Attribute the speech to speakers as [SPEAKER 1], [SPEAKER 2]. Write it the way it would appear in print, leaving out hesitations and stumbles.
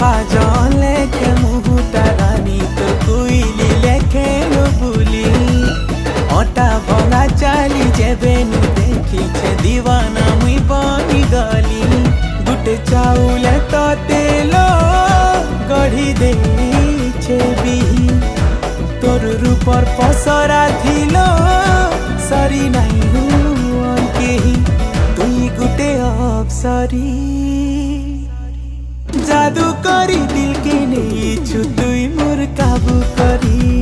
[SPEAKER 1] পাজন লেখে মুহুটা রানী তোর কুইলি লেখে বুলি অটা ভঙা চালি যেবে নু দেখিছে দিওয়ানা মুই বনি গলি গুটে চাউলে তো তেল গঢ়ি দেইছে বিহি তোর রূপর পসরা থিল সরি নাই হুন কেহি তুই গুটে অপসরি जादू करी दिल के नहीं छु तुई मोर काबू करी।